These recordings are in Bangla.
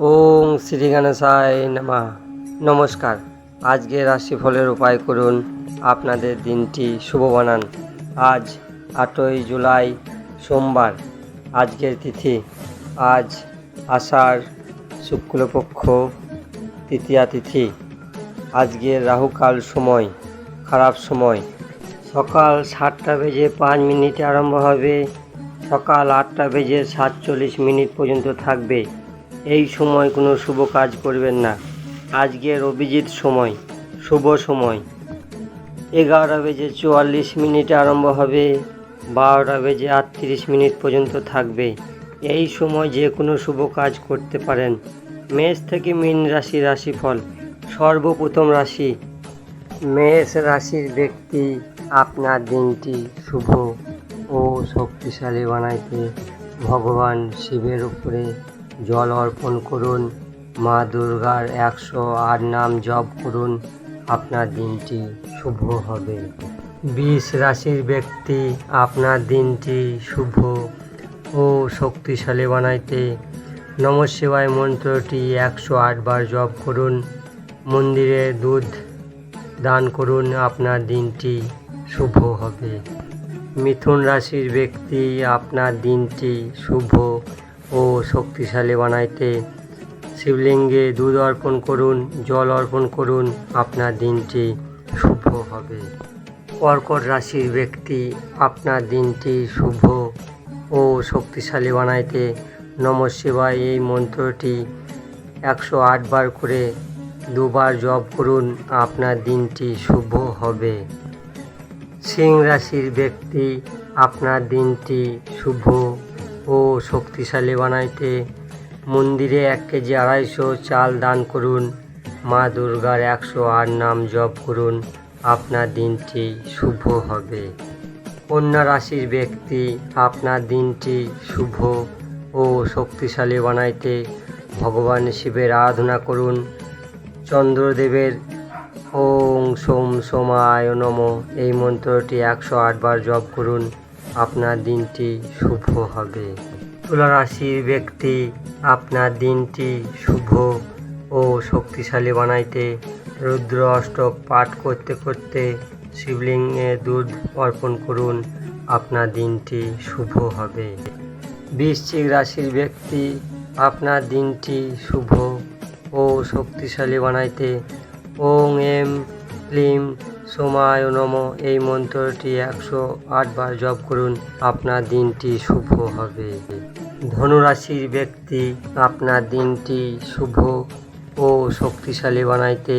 ওং শ্রী গণেশায় নমঃ। নমস্কার। আজকে রাশিফলের উপায় করুন আপনাদের দিনটি শুভ বানান। আজ 8ই জুলাই সোমবার। আজকের তিথি আজ আষাঢ় শুক্লপক্ষ তৃতীয়া তিথি। আজকের রাহুকাল সময় খারাপ সময় সকাল 7টা বেজে 5 মিনিটে আরম্ভ হবে, সকাল 8টা বেজে 47 মিনিট পর্যন্ত থাকবে। এই সময় কোনো শুভ কাজ করবেন না। আজকের অভিজিৎ সময় শুভ সময় 11টা বেজে 44 মিনিটে আরম্ভ হবে, 12টা বেজে 38 মিনিট পর্যন্ত থাকবে। এই সময় যে কোনো শুভ কাজ করতে পারেন। মেষ থেকে মীন রাশিফল। সর্বপ্রথম রাশি মেষ রাশির ব্যক্তি, আপনার দিনটি শুভ ও শক্তিশালী বানাইতে ভগবান শিবের উপরে জল অর্পণ করুন, মা দুর্গার 108 নাম জপ করুন, আপনার দিনটি শুভ হবে। বৃষ রাশির ব্যক্তি, আপনার দিনটি শুভ ও শক্তিশালী বানাইতে নমঃ শিবায় মন্ত্রটি 108 বার জপ করুন, মন্দিরে দুধ দান করুন, আপনার দিনটি শুভ হবে। মিথুন রাশির ব্যক্তি, আপনার দিনটি শুভ ও শক্তিশালী বানাইতে শিবলিঙ্গে দুধ অর্পণ করুন, জল অর্পণ করুন, আপনার দিনটি শুভ হবে। কর্কট রাশির ব্যক্তি, আপনার দিনটি শুভ ও শক্তিশালী বানাইতে নমঃ শিবায় এই মন্ত্রটি 108 বার করে 2 বার জপ করুন, আপনার দিনটি শুভ হবে। সিংহ রাশির ব্যক্তি, আপনার দিনটি শুভ ও শক্তিশালী বানাইতে মন্দিরে 1 কেজি 250 চাল দান করুন, মা দুর্গার 108 নাম জপ করুন, আপনার দিনটি শুভ হবে। কন্যা রাশির ব্যক্তি, আপনার দিনটি শুভ ও শক্তিশালী বানাইতে ভগবান শিবের আরাধনা করুন, চন্দ্রদেবের ওং সোম সোমায় নমঃ এই মন্ত্রটি 108 বার জপ করুন, আপনার দিনটি শুভ হবে। তুলা রাশির ব্যক্তি, আপনার দিনটি শুভ ও শক্তিশালী বানাইতে রুদ্র অষ্টক পাঠ করতে করতে শিবলিঙ্গে দুধ অর্পণ করুন, আপনার দিনটি শুভ হবে। বৃশ্চিক রাশির ব্যক্তি, আপনার দিনটি শুভ ও শক্তিশালী বানাইতে ওং এম ক্লিম সোমায় নমঃ এই মন্ত্রটি 108 বার জপ করুন, আপনার দিনটি শুভ হবে। ধনুরাশির ব্যক্তি, আপনার দিনটি শুভ ও শক্তিশালী বানাইতে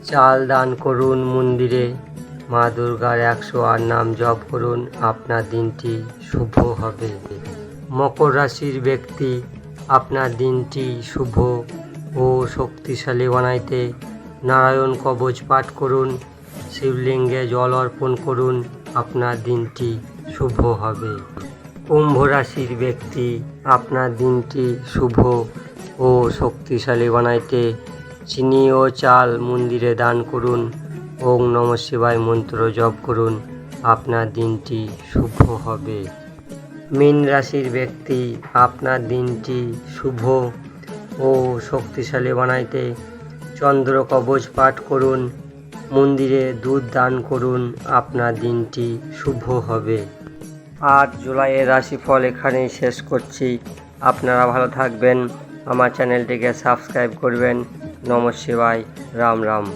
চাল দান করুন, মন্দিরে মা দুর্গার 108 নাম জপ করুন, আপনার দিনটি শুভ হবে। মকর রাশির ব্যক্তি, আপনার দিনটি শুভ ও শক্তিশালী বানাইতে নারায়ণ কবচ পাঠ করুন, শিবলিঙ্গে জল অর্পণ করুন, আপনার দিনটি শুভ হবে। কুম্ভ রাশির ব্যক্তি, আপনার দিনটি শুভ ও শক্তিশালী বানাইতে চিনি ও চাল মন্দিরে দান করুন, ওং নমঃ শিবায় মন্ত্র জপ করুন, আপনার দিনটি শুভ হবে। মীন রাশির ব্যক্তি, আপনার দিনটি শুভ ও শক্তিশালী বানাইতে চন্দ্র কবচ পাঠ করুন, মন্দিরে দুধ দান করুন, আপনার দিনটি শুভ হবে। 8 জুলাইয়ের রাশিফল এখানেই শেষ করছি। আপনারা ভালো থাকবেন, আমার চ্যানেলটিকে সাবস্ক্রাইব করবেন। নমঃ শিবায়। রাম রাম।